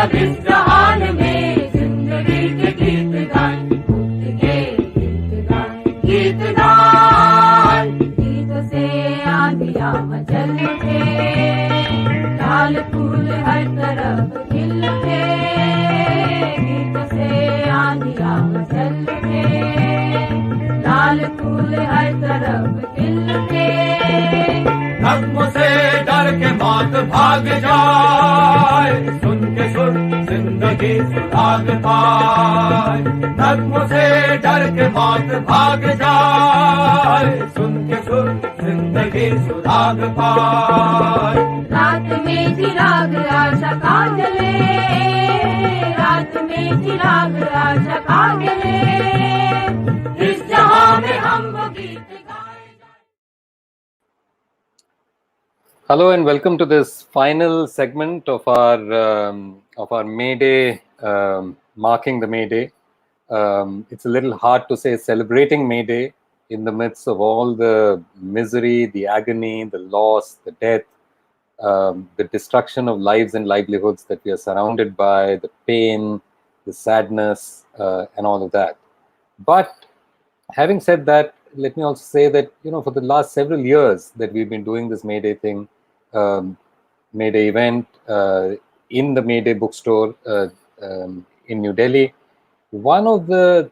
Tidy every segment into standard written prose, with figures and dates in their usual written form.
सब इस जहान में जिंदगी के गीत गाएं, मुक्ति के गीत गाएं, गीत गाएं। गीतों से आंधियां मचल उठे, लाल फूल हर तरफ खिल उठे। गीतों से आंधियां मचल उठे, लाल फूल हर तरफ खिल उठे। नगमों से डर के मौत भाग जाए, सुन के सुर जिंदगी सुहाग पाए। नगमों से डर के मौत भाग जाए, सुन के सुर जिंदगी सुहाग पाए। रात में चिराग आशा का जले, रात में चिराग आशा का जले। इस जहां में हम वो गीत गाए। Hello and welcome to this final segment of our May Day, marking the May Day. It's a little hard to say celebrating May Day in the midst of all the misery, the agony, the loss, the death, the destruction of lives and livelihoods that we are surrounded by, the pain, the sadness, and all of that. But having said that, let me also say that, for the last several years that we've been doing this May Day thing, May Day event in the May Day bookstore in New Delhi, one of the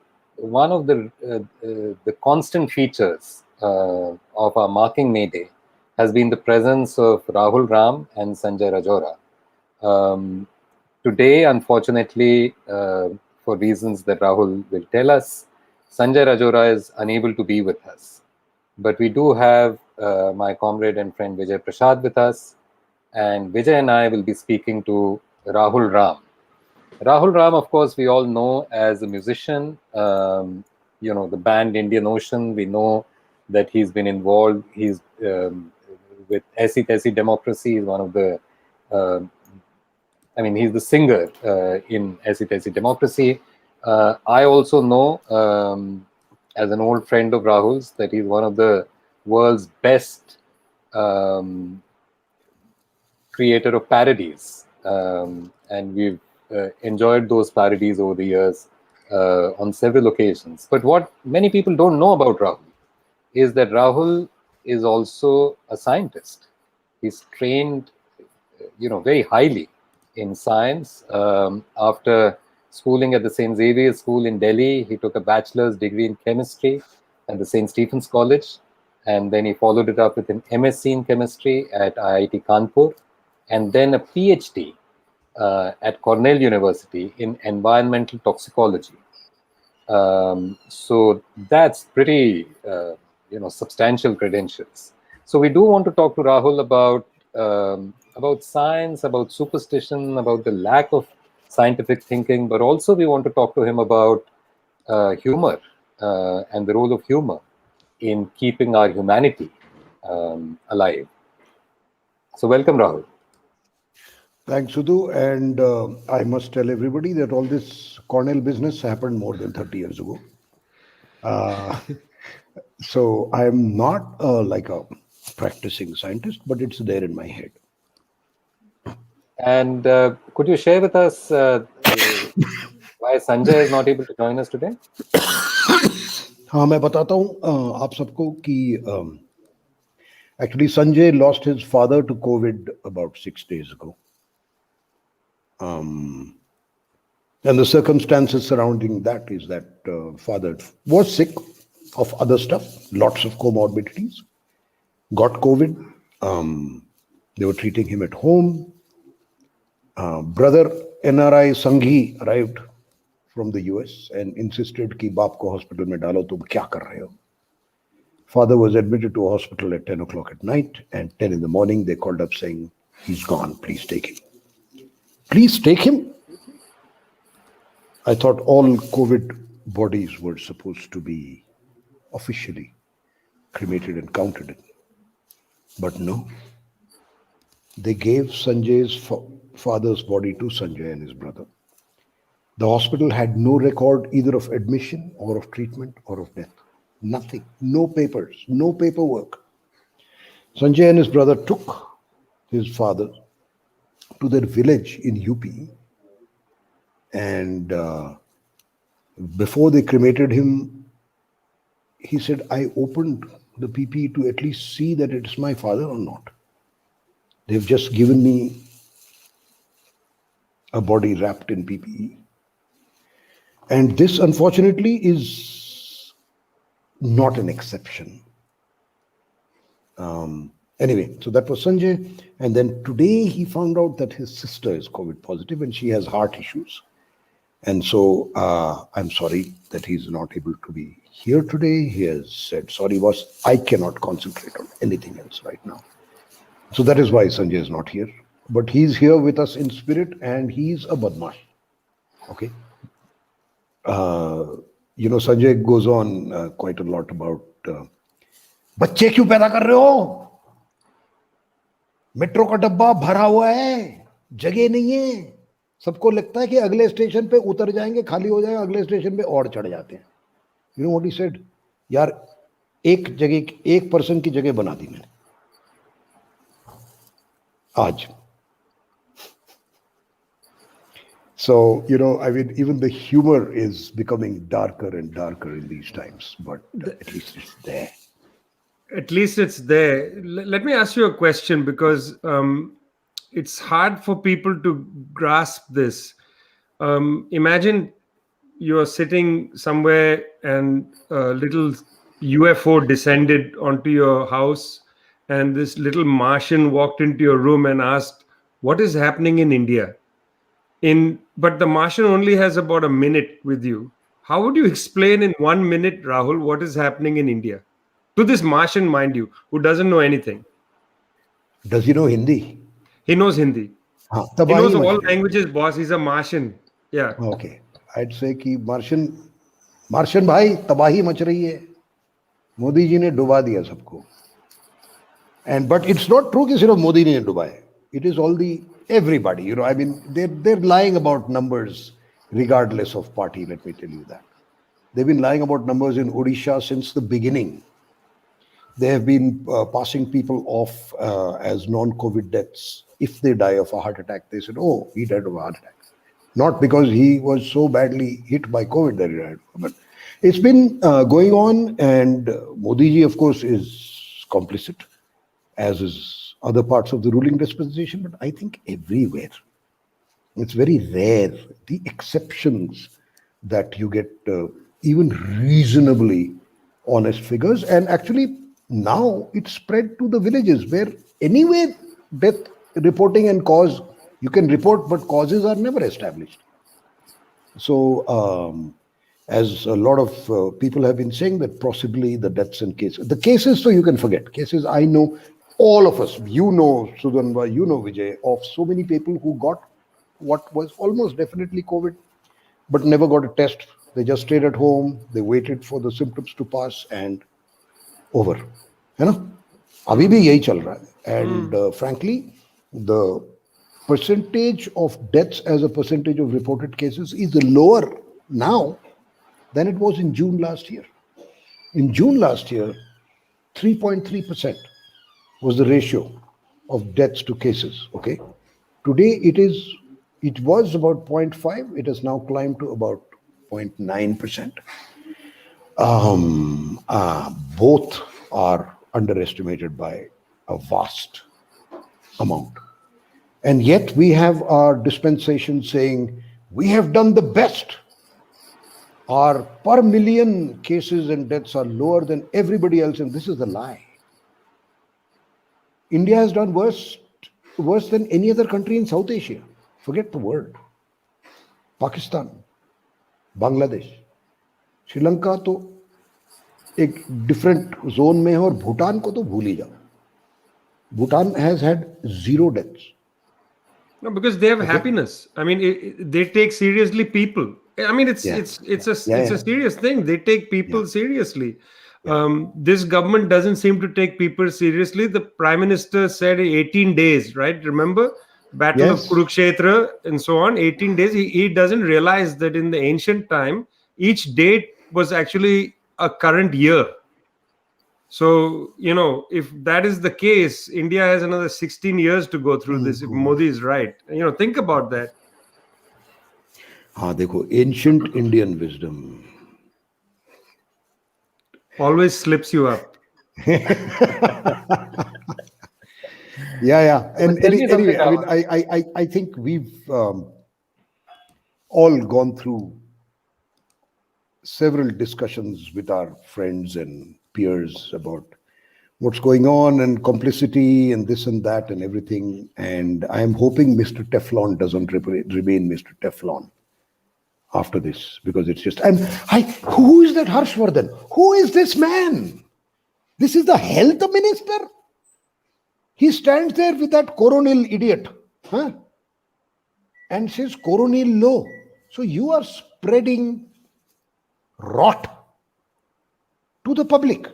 constant features of our marking May Day has been the presence of Rahul Ram and Sanjay Rajoura. Today, unfortunately, for reasons that Rahul will tell us, Sanjay Rajoura is unable to be with us. But we do have my comrade and friend Vijay Prashad with us, and Vijay and I will be speaking to Rahul Ram. Rahul Ram, of course, we all know as a musician. The band Indian Ocean, we know that he's been involved. He's with Aisi Taisi Democracy. He's one of the, he's the singer in Aisi Taisi Democracy. I also know, as an old friend of Rahul's, that he's one of the world's best creator of parodies. And we've enjoyed those parodies over the years on several occasions. But what many people don't know about Rahul is that Rahul is also a scientist. He's trained, very highly in science. After schooling at the St. Xavier's School in Delhi, he took a bachelor's degree in chemistry at the St. Stephen's College, and then he followed it up with an MSc in chemistry at IIT Kanpur, and then a PhD at Cornell University in environmental toxicology. So that's pretty, substantial credentials. So we do want to talk to Rahul about science, about superstition, about the lack of scientific thinking, but also we want to talk to him about humor and the role of humor in keeping our humanity alive. So welcome, Rahul. Thanks, Sudhu. And I must tell everybody that all this Cornell business happened more than 30 years ago. So I'm not like a practicing scientist, but it's there in my head. And could you share with us why Sanjay is not able to join us today? हाँ, मैं बताता हूँ आप सबको कि actually Sanjay lost his father to COVID about 6 days ago. And the circumstances surrounding that is that father was sick of other stuff, lots of comorbidities, got COVID. They were treating him at home. Brother NRI Sanghi arrived from the US and insisted कि बाप को hospital में डालो, तुम क्या कर रहे हो? Father was admitted to a hospital at 10 o'clock at night, and 10 in the morning they called up saying, he's gone, please take him. Please take him? I thought all COVID bodies were supposed to be officially cremated and counted in. But no. They gave Sanjay's father's body to Sanjay and his brother. The hospital had no record either of admission or of treatment or of death. Nothing. No papers. No paperwork. Sanjay and his brother took his father to their village in UP And before they cremated him, he said, I opened the PPE to at least see that it's my father or not. They've just given me a body wrapped in PPE. And this, unfortunately, is not an exception. Anyway, so that was Sanjay. And then today he found out that his sister is COVID positive and she has heart issues. And so I'm sorry that he's not able to be here today. He has said, sorry, boss, I cannot concentrate on anything else right now. So that is why Sanjay is not here. But he's here with us in spirit and he's a badmash. Okay. Sanjay goes on quite a lot about बच्चे क्यों पैदा कर रहे हो? Metro का डब्बा भरा हुआ है, जगह नहीं है. सबको लगता है कि अगले स्टेशन पे उतर जाएंगे, खाली हो जाएगा, अगले स्टेशन पे और चढ़ जाते हैं. You know what he said? यार एक पर्सन की जगह बना दी मैंने आज. So, even the humor is becoming darker and darker in these times, but at least it's there. At least it's there. Let me ask you a question, because it's hard for people to grasp this. Imagine you're sitting somewhere and a little UFO descended onto your house, and this little Martian walked into your room and asked, what is happening in India? But the Martian only has about a minute with you. How would you explain in 1 minute, Rahul, what is happening in India? To this Martian, mind you, who doesn't know anything. Does he know Hindi? He knows Hindi. He knows all languages, boss. He's a Martian. Yeah. Okay. I'd say कि Martian भाई तबाही much रही है. मोदी जी ने डुबा दिया सबको. But it's not true कि सिर्फ मोदी ने डुबाए. It is everybody. They're lying about numbers regardless of party. Let me tell you that. They've been lying about numbers in Odisha since the beginning. They have been passing people off as non-COVID deaths. If they die of a heart attack, they said, oh, he died of a heart attack. Not because he was so badly hit by COVID that he died. But it's been going on, and Modi ji, of course, is complicit, as is other parts of the ruling dispensation. But I think everywhere, it's very rare, the exceptions that you get even reasonably honest figures. And actually, now it's spread to the villages where anyway death reporting and cause, you can report, but causes are never established. So, as a lot of people have been saying, that possibly the deaths and cases, the cases, so you can forget. Cases, I know, all of us, you know, Sudhanva, you know, Vijay, of so many people who got what was almost definitely COVID, but never got a test. They just stayed at home, they waited for the symptoms to pass, and over. Abhi bhi yahi chal raha hai. And frankly, the percentage of deaths as a percentage of reported cases is lower now than it was in June last year. In June last year, 3.3% was the ratio of deaths to cases. Okay, today it was about 0.5. It has now climbed to about 0.9%. Both are underestimated by a vast amount. And yet we have our dispensation saying, we have done the best. Our per million cases and deaths are lower than everybody else, and this is the lie. India has done worse than any other country in South Asia. Forget the world. Pakistan, Bangladesh, Sri Lanka तो एक different zone में है, और भूटान को तो भूल ही जाओ. Bhutan has had 0 deaths. No, because they have happiness. I mean, they take seriously people. I mean, it's a serious thing. They take people seriously. This government doesn't seem to take people seriously. The Prime Minister said 18 days, right? Remember? Battle of Kurukshetra and so on, 18 days. He doesn't realize that in the ancient time, each date was actually a current year. So, if that is the case, India has another 16 years to go through this, if Modi is right. Think about that. हाँ देखो, ancient Indian wisdom. Always slips you up. Yeah. But And tell me something, anyway, I mean, Rahul. I think we've all gone through several discussions with our friends and peers about what's going on and complicity and this and that and everything. And I am hoping Mr. Teflon doesn't remain Mr. Teflon after this, because it's just, and who is that Harshvardhan? Who is this man? This is the health minister. He stands there with that coronel idiot, huh? And says coronel law. So you are spreading rot to the public,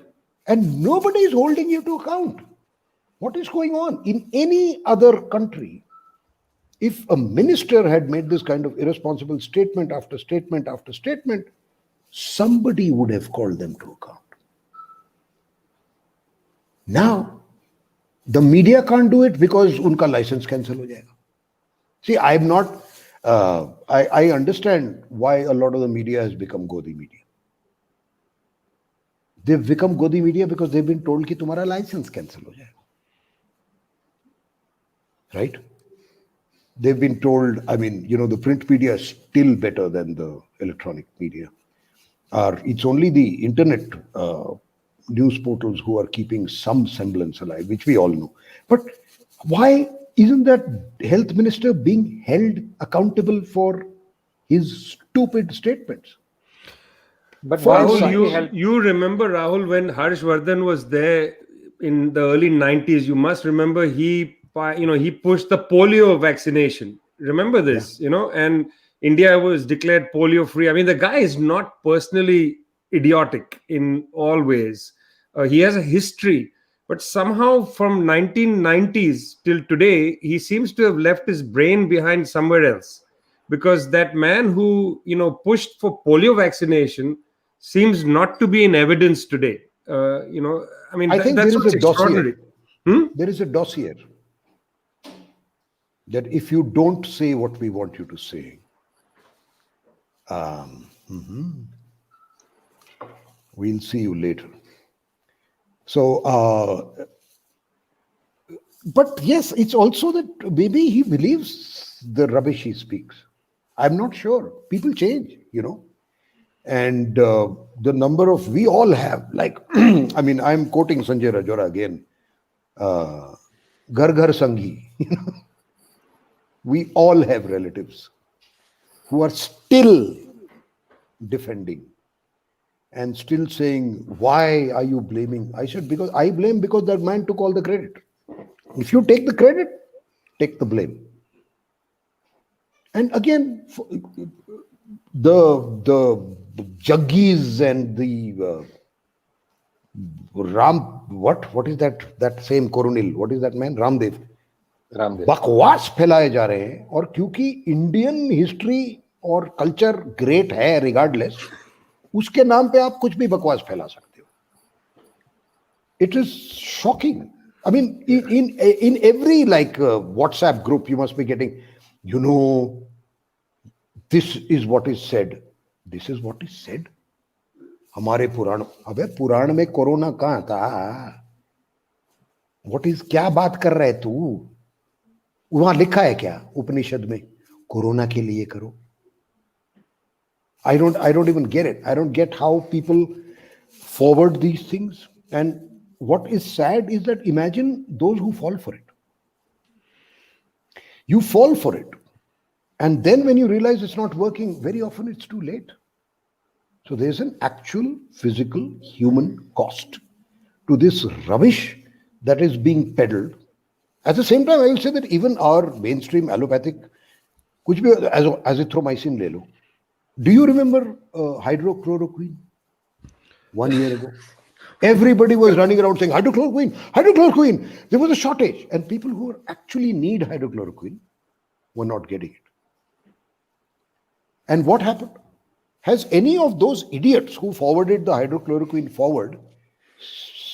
and nobody is holding you to account. What is going on? In any other country, if a minister had made this kind of irresponsible statement after statement after statement, somebody would have called them to account. Now, the media can't do it because unka license cancel ho jayega. See, I'm not, I understand why a lot of the media has become Godi media. They've become Godi media because they've been told कि तुम्हारा license cancel हो जाएगा. Right? They've been told, I mean, you know, the print media is still better than the electronic media. It's only the internet news portals who are keeping some semblance alive, which we all know. But why isn't that health minister being held accountable for his stupid statements? But For why Rahul, should instance, he help? you remember, Rahul, when Harshvardhan was there in the early 90s, you must remember he pushed the polio vaccination. Remember this, and India was declared polio free. I mean, the guy is not personally idiotic in all ways. He has a history, but somehow from 1990s till today, he seems to have left his brain behind somewhere else. Because that man who pushed for polio vaccination seems not to be in evidence today. I mean, I think there that's is a what's dossier. extraordinary. Hmm? There is a dossier that if you don't say what we want you to say, we'll see you later. So, but yes, it's also that maybe he believes the rubbish he speaks. I'm not sure. People change, and the number of, we all have, like, I mean, I'm quoting Sanjay Rajoura again, Ghar Ghar Sanghi. We all have relatives who are still defending and still saying, why are you blaming? I said, because I blame because that man took all the credit. If you take the credit, take the blame. And again, the juggies and the what is that same coronel? What is that man? Ramdev. Ramdev. बकवास फैलाए जा रहे हैं, और क्योंकि Indian history और culture great है regardless, उसके नाम पे आप कुछ भी बकवास फैला सकते हो. It is shocking. I mean, in every WhatsApp group, you must be getting, this is what is said. This is what is said. हमारे पुराण, अबे पुराण में कोरोना कहाँ था? What is, क्या बात कर रहा है तू? वहां लिखा है क्या उपनिषद में कोरोना के लिए करो? I don't even get it. I don't get how people forward these things. And what is sad is that imagine those who fall for it. You fall for it. And then when you realize it's not working, very often it's too late. So there's an actual physical human cost to this rubbish that is being peddled. At the same time, I will say that even our mainstream allopathic, कुछ भी azithromycin ले लो. Do you remember hydrochloroquine 1 year ago? Everybody was running around saying hydrochloroquine, hydrochloroquine. There was a shortage, and people who actually need hydrochloroquine were not getting it. And what happened? Has any of those idiots who forwarded the hydrochloroquine forward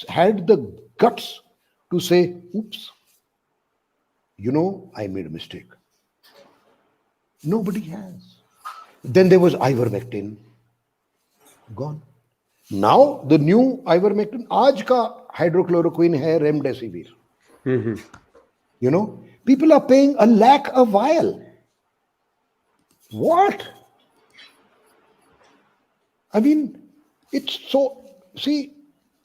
had the guts to say, oops, I made a mistake? Nobody has. Then there was ivermectin, gone. Now the new ivermectin, आज का hydrochloroquine है remdesivir. You know, people are paying $1 lakh a vial. What? I mean, it's so. See,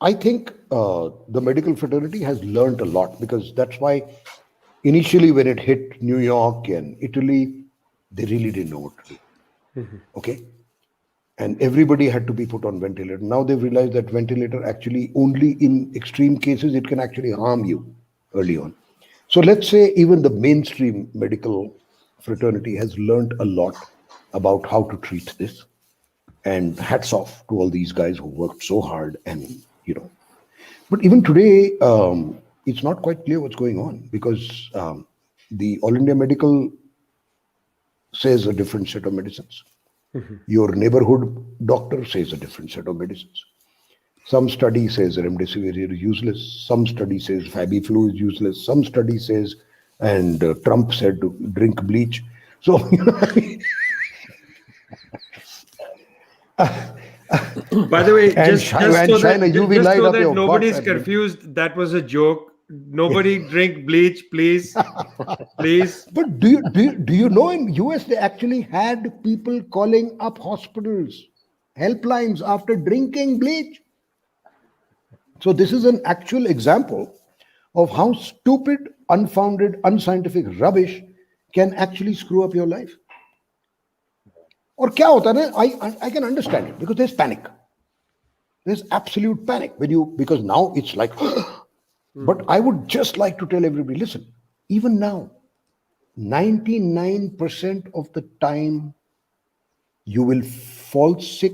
I think the medical fraternity has learned a lot, because that's why initially when it hit New York and Italy, they really didn't know what to do. Okay? And everybody had to be put on ventilator. Now they've realized that ventilator actually only in extreme cases, it can actually harm you early on. So let's say even the mainstream medical fraternity has learned a lot about how to treat this. And hats off to all these guys who worked so hard, and But even today, it's not quite clear what's going on, because the All India Medical says a different set of medicines. Your neighborhood doctor says a different set of medicines. Some study says remdesivir is useless. Some study says Fabiflu is useless. Some study says, and Trump said to drink bleach. So, By the way, And just shine so a UV just light so up that your nobody's butt, I mean. confused, that was a joke. Nobody drink bleach, please. Please. But do you know, in US they actually had people calling up hospitals, helplines, after drinking bleach? So this is an actual example of how stupid, unfounded, unscientific rubbish can actually screw up your life. Or क्या होता है ना? I can understand it, because there's panic. There's absolute panic because now it's like. But I would just like to tell everybody, listen, even now, 99% of the time, you will fall sick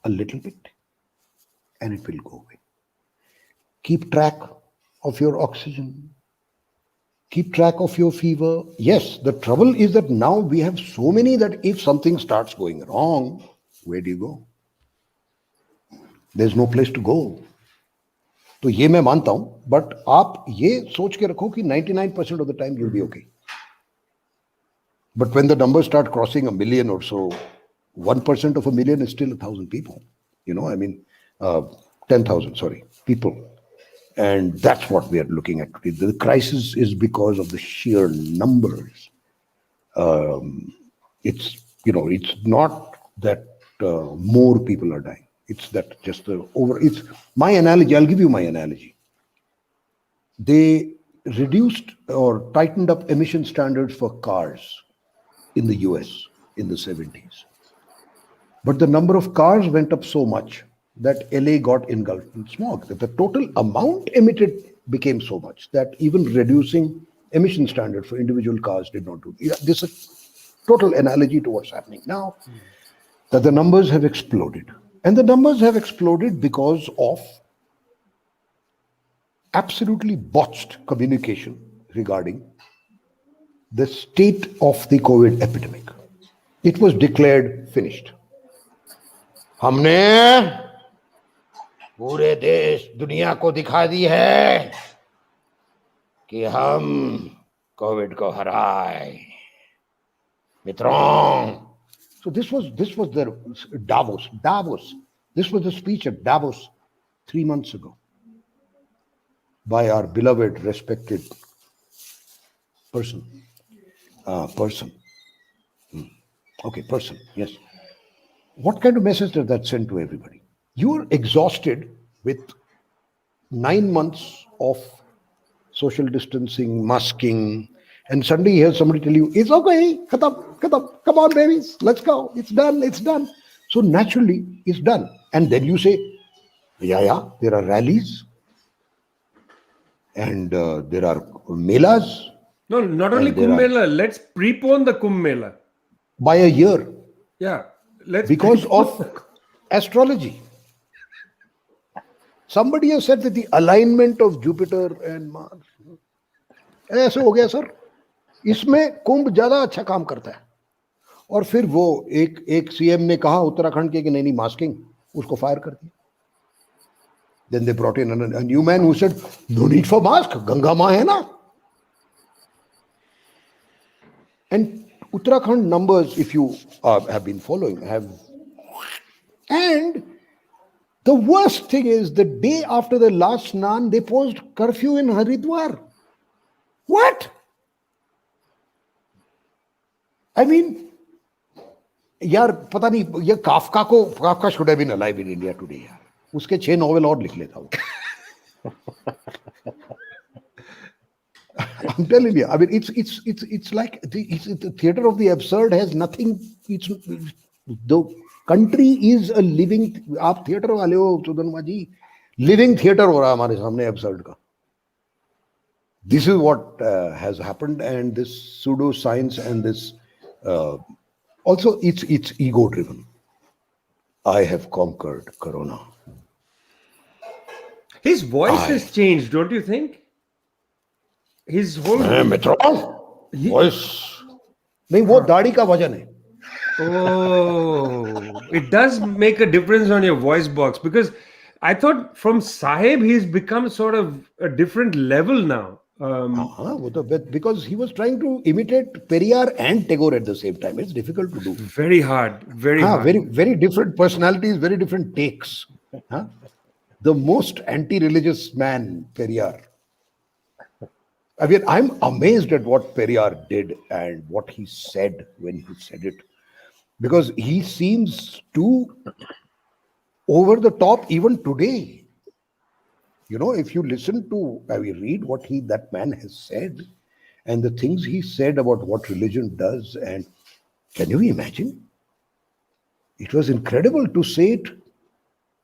a little bit and it will go away. Keep track of your oxygen. Keep track of your fever. Yes, the trouble is that now we have so many that if something starts going wrong, where do you go? There's no place to go. तो ये मैं मानता हूं, but आप ये सोच के रखो कि 99% of the time you'll be okay. But when the numbers start crossing 1 million or so, 1% of 1 million is still 1,000 people. 10,000, people. And that's what we are looking at today. The crisis is because of the sheer numbers. It's not that more people are dying. It's that just it's my analogy. I'll give you my analogy. They reduced or tightened up emission standards for cars in the US in the 70s. But the number of cars went up so much that LA got engulfed in smog, that the total amount emitted became so much that even reducing emission standard for individual cars did not do. This is a total analogy to what's happening now, that the numbers have exploded. And the numbers have exploded because of absolutely botched communication regarding the state of the COVID epidemic. It was declared finished. हमने पूरे देश दुनिया को दिखा दी है कि हम Covid को हराए मित्रों. So this was the Davos. This was the speech at Davos 3 months ago by our beloved, respected person. Person. Yes. What kind of message does that send to everybody? You're exhausted with 9 months of social distancing, masking, and suddenly you hear somebody tell you, it's okay, khatam, come on babies, let's go, it's done. So naturally, it's done. And then you say, yeah, there are rallies, and there are melas. No, not only Kumbh Mela, let's prepone the Kumbh Mela. By a year. Yeah. Because of astrology. Somebody has said that the alignment of Jupiter and Mars. ऐसे हो गया sir, इसमें कुंभ ज्यादा अच्छा काम करता है. और फिर वो एक सीएम ने कहा उत्तराखंड के कि नहीं मास्किंग, उसको फायर कर दिया. Then they brought in a new man who said, no need for mask, Ganga माँ है ना. And Uttarakhand numbers, if you have been following, have. And the worst thing is the day after the last Snan, they posed curfew in Haridwar. What? I mean, यार पता नहीं ये Kafka should have been alive in India today यार उसके 6 novel और लिख लेता वो. I'm telling you, I mean, it's like the theater of the absurd has nothing. It's the country is a living. आप theater वाले हो सुधनमा जी, living theater हो रहा है हमारे सामने absurd का. This is what has happened, and this pseudo science and this also it's ego driven. I have conquered Corona. His voice has changed, don't you think? His whole voice नहीं वो दाढ़ी का वजन है. Oh, it does make a difference on your voice box, because I thought from Sahib he's become sort of a different level now. Because he was trying to imitate Periyar and Tagore at the same time. It's difficult to do. Very hard. Very hard. Very different personalities, very different takes. The most anti-religious man, Periyar. I mean, I'm amazed at what Periyar did and what he said when he said it. Because he seems too over the top even today. You know, if you listen to, read what that man has said and the things he said about what religion does, and can you imagine? It was incredible to say it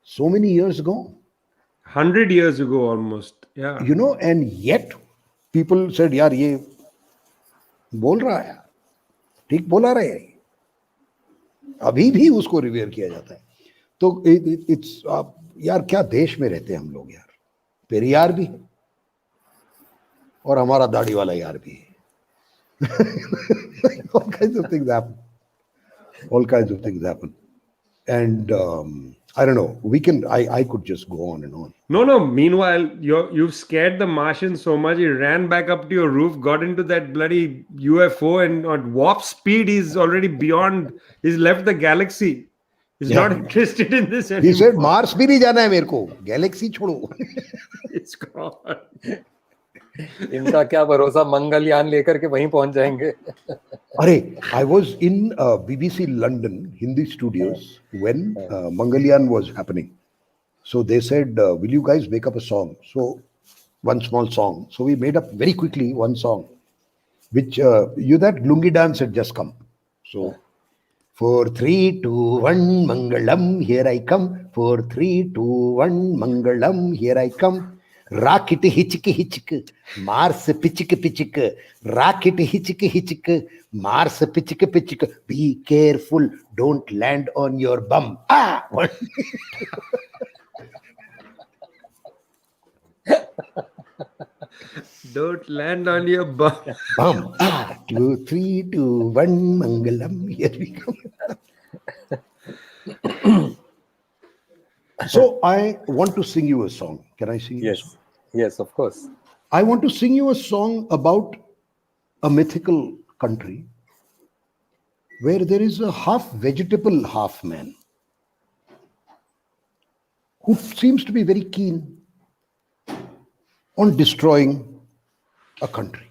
so many years ago. 100 years ago almost. Yeah. You know, and yet people said, yaar, ye bol raha hai, ठीक बोला रहे हैं, अभी भी उसको रिवेयर किया जाता है. तो इट्स यार क्या देश में रहते हैं हम लोग यार. पेरियार भी है और हमारा दाढ़ी वाला यार भी है. All kinds of things happen. All kinds of things happen. And I don't know. I could just go on and on. No. Meanwhile, you've scared the Martian so much, he ran back up to your roof, got into that bloody UFO, and at warp speed, he's already beyond. He's left the galaxy. He's not interested in this anymore. He said, Mars भी नहीं जाना है मेरे को, galaxy छोड़ो. It's gone. इनका क्या भरोसा, मंगलयान लेकर के वहीं पहुंच जाएंगे. अरे, I was in BBC London Hindi studios when Mangalyaan was happening. So they said, will you guys make up a song? So one small song. So we made up very quickly one song, which that Lungi dance had just come. So 4, 3, 2, 1, Mangalam, here I come. 4, 3, 2, 1, Mangalam, here I come. Rocket hitchik, Mars pitchik, rocket hitchik, Mars pitchik. Be careful, don't land on your bum. Don't land on your bum. 2, 3, 2, 1, Mangalam, here we come. So I want to sing you a song. Can I sing you a song? Yes, of course. I want to sing you a song about a mythical country where there is a half vegetable, half man who seems to be very keen on destroying a country.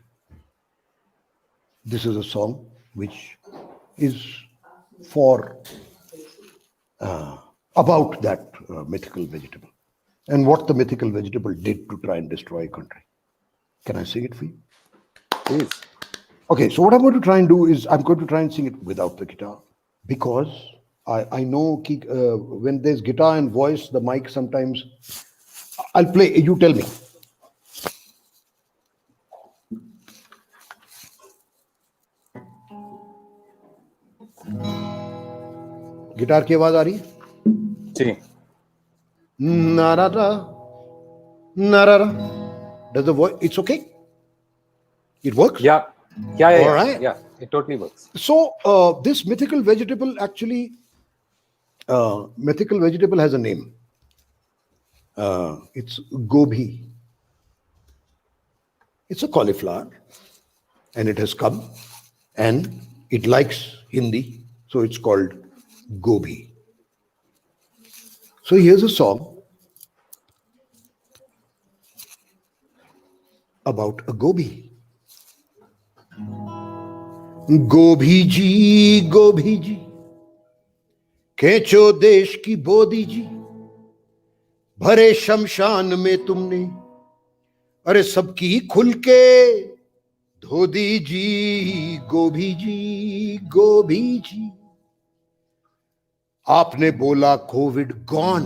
This is a song which is for about that mythical vegetable and what the mythical vegetable did to try and destroy a country. Can I sing it for you? Please. Okay, so what I'm going to try and do is I'm going to try and sing it without the guitar, because I know when there's guitar and voice, the mic sometimes, I'll play, you tell me. Guitar की आवाज आ रही है? जी. Na-ra-ra. Does the voice, it's okay? It works? Yeah. All right. Yeah, it totally works. So this mythical vegetable actually, mythical vegetable has a name. It's gobi. It's a cauliflower, and it has come, and It likes Hindi, so it's called Gobi. So here's a song about a gobi. गोभी जी खेचो देश की बोदी जी, भरे शमशान में तुमने अरे सबकी खुल के धो दी जी। गोभी जी आपने बोला कोविड गॉन,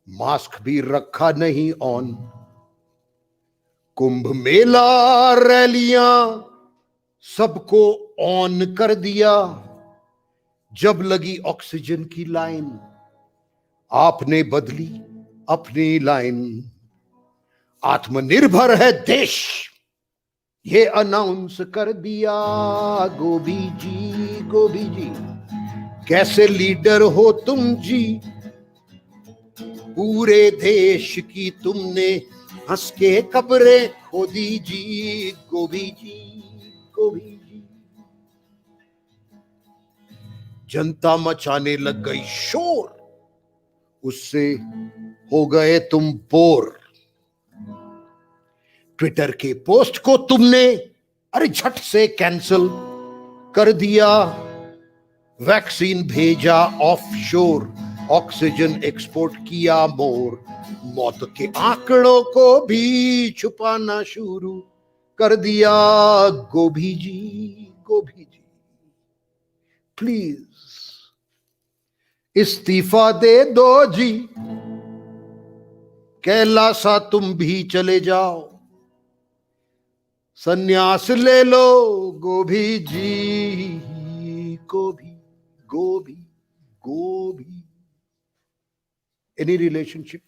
मास्क भी रखा नहीं ऑन। कुंभ मेला रैलियां सबको ऑन कर दिया, जब लगी ऑक्सीजन की लाइन आपने बदली अपनी लाइन। आत्मनिर्भर है देश ये अनाउंस कर दिया। गोभी जी कैसे लीडर हो तुम जी, पूरे देश की तुमने हंस के कब्रें खोदी जी। गोभी जी जनता मचाने लग गई शोर, उससे हो गए तुम बोर। ट्विटर के पोस्ट को तुमने अरे झट से कैंसिल कर दिया। वैक्सीन भेजा ऑफशोर, ऑक्सीजन एक्सपोर्ट किया मोर। मौत के आंकड़ों को भी छुपाना शुरू कर दिया। गोभी जी प्लीज इस्तीफा दे दो जी, कैलासा तुम भी चले जाओ। संन्यास ले लो गोभी जी। गोभी any relationship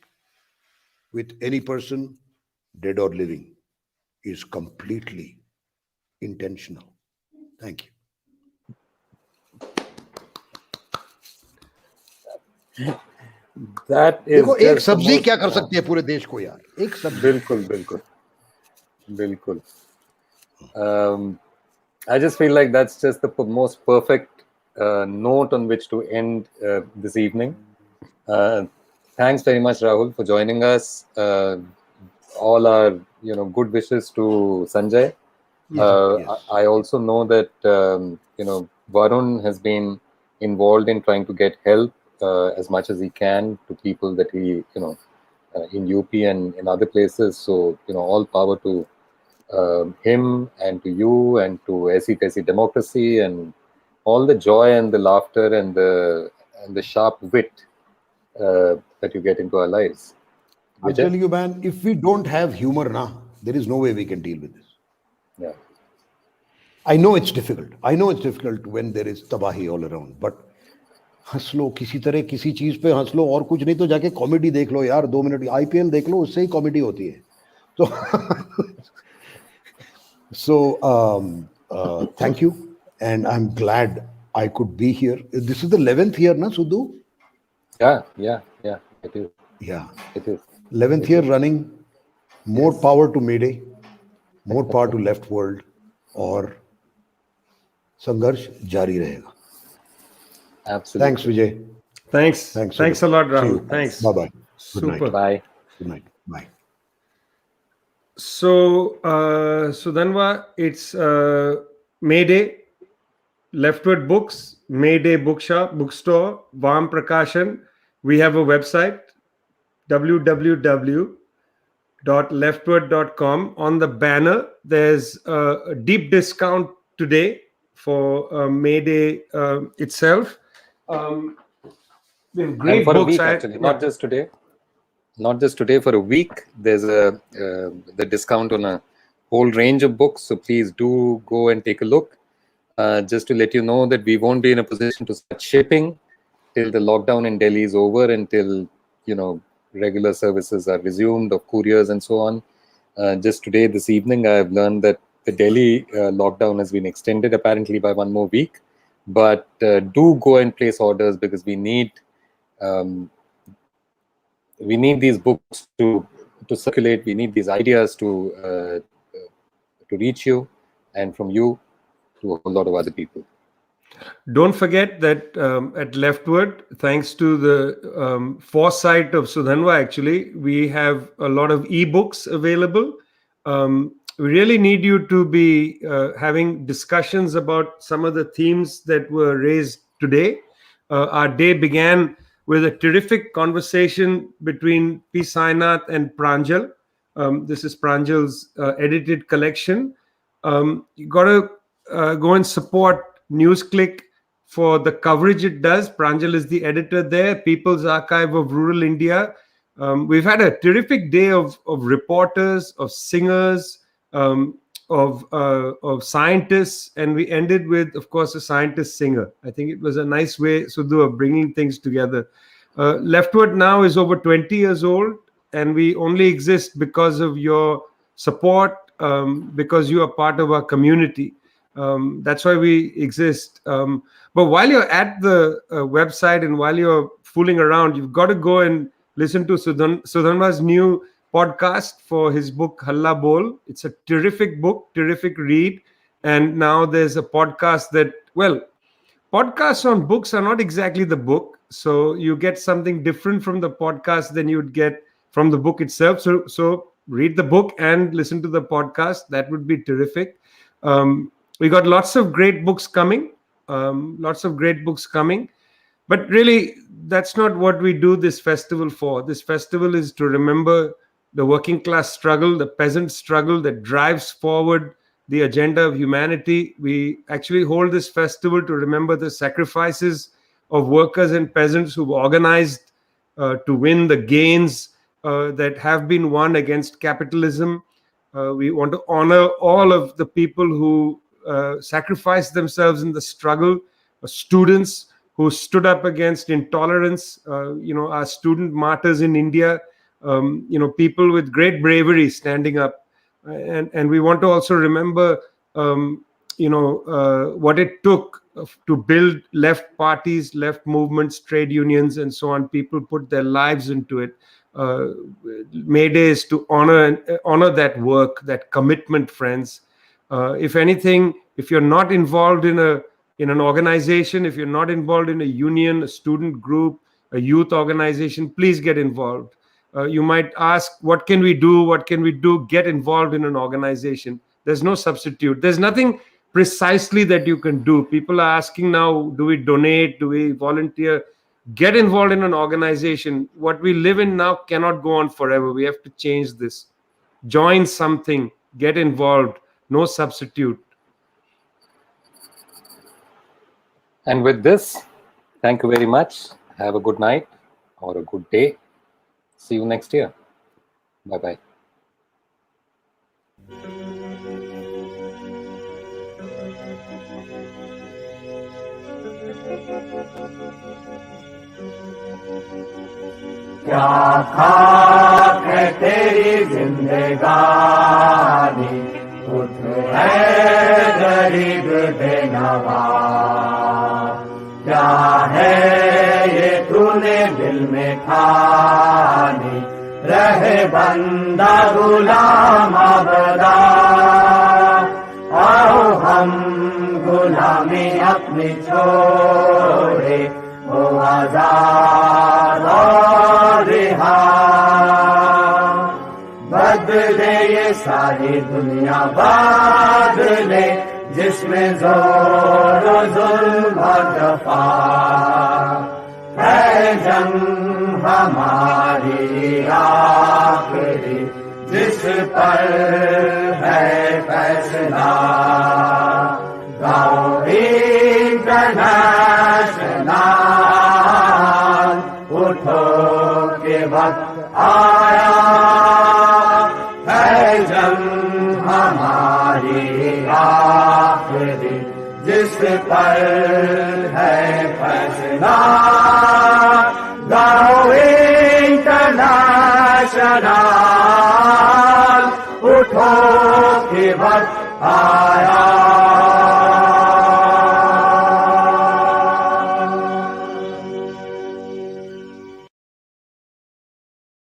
with any person, dead or living, is completely intentional. Thank you. That is देखो एक just the सब्जी most- क्या कर सकती है पूरे देश को यार, एक सब्जी। बिल्कुल I just feel like that's just the most perfect note on which to end this evening. Thanks very much, Rahul, for joining us. All our good wishes to Sanjay. Yes. I also know that Varun has been involved in trying to get help as much as he can to people that he in UP and in other places. So all power to him and to you and to Aisi Taisi democracy and all the joy and the laughter and the sharp wit that you get into our lives. I'll tell you, man, if we don't have humor now, there is no way we can deal with this. Yeah. I know it's difficult when there is tabahi all around, but हंस लो किसी तरह, किसी चीज पे हंस लो, और कुछ नहीं तो जाके कॉमेडी देख लो यार, 2 मिनट IPL देख लो, उससे ही कॉमेडी होती है। So thank you, and I'm glad I could be here. This is the 11th year, na Sudhu? Yeah, it is. Yeah, It is. 11th year running. More power to Mayday, more power to Left World, और संघर्ष जारी रहेगा। Absolutely. Thanks, Vijay. Thanks a lot, See Rahul. you. Thanks. Bye bye. Good Super. night. Bye. Good night. Bye. So, Danwa, it's Mayday, Leftward Books, Mayday Bookstore, Vam Prakashan. We have a website, www.leftward.com. On the banner, there's a deep discount today for Mayday itself. We have great And for books. a week, actually, not just today. Not just today, for a week, there's the discount on a whole range of books. So please do go and take a look. Just to let you know that we won't be in a position to start shipping till the lockdown in Delhi is over, until regular services are resumed of couriers and so on. Just today, this evening, I have learned that the Delhi lockdown has been extended apparently by 1 more week. But do go and place orders, because we need these books to circulate. We need these ideas to reach you, and from you. through a whole lot of other people. Don't forget that at Leftward, thanks to the foresight of Sudhanva, actually, we have a lot of ebooks available. We really need you to be having discussions about some of the themes that were raised today. Our day began with a terrific conversation between P. Sainath and Pranjal. This is Pranjal's edited collection. You got to go and support NewsClick for the coverage it does. Pranjal is the editor there, People's Archive of Rural India. We've had a terrific day of reporters, of singers, of scientists, and we ended with, of course, a scientist singer. I think it was a nice way, Sudhu, of bringing things together. Leftward now is over 20 years old, and we only exist because of your support, because you are part of our community. That's why we exist. But while you're at the website and while you're fooling around, you've got to go and listen to Sudhanva's new podcast for his book Halla Bol. It's a terrific book, terrific read. And now there's a podcast that, well, podcasts on books are not exactly the book. So you get something different from the podcast than you'd get from the book itself. So read the book and listen to the podcast. That would be terrific. We got lots of great books coming. But really, that's not what we do this festival for. This festival is to remember the working class struggle, the peasant struggle that drives forward the agenda of humanity. We actually hold this festival to remember the sacrifices of workers and peasants who've organized to win the gains that have been won against capitalism. We want to honor all of the people who sacrificed themselves in the struggle, students who stood up against intolerance, our student martyrs in India, people with great bravery standing up. And we want to also remember, what it took to build left parties, left movements, trade unions, and so on. People put their lives into it. May Day is to honor that work, that commitment, friends. If anything, if you're not involved in an organization, if you're not involved in a union, a student group, a youth organization, please get involved. You might ask, what can we do? What can we do? Get involved in an organization. There's no substitute. There's nothing precisely that you can do. People are asking now, do we donate? Do we volunteer? Get involved in an organization. What we live in now cannot go on forever. We have to change this. Join something. Get involved. No substitute. And with this, thank you very much. Have a good night or a good day. See you next year. Bye-bye. क्या खाक है तेरी जिंदगानी, उठ है गरीब बेनवा। क्या है ये तूने दिल में ठानी, रहे बंदा गुलाम अबदा। आओ हम गुलामी अपनी छोड़े, ओ आजाद और रिहा। बदले ये सारी दुनिया बदले, जिसमें जोर जुल्म जफा है। जंग हमारी आखिरी, जिस पर है फैसला। गाओ इंटरनेशनल, उठो के वक्त आया है। जंग हमारी आखिरी, जिस पर है फैसला। गाओ इंटरनेशनल, उठो के वक्त आया।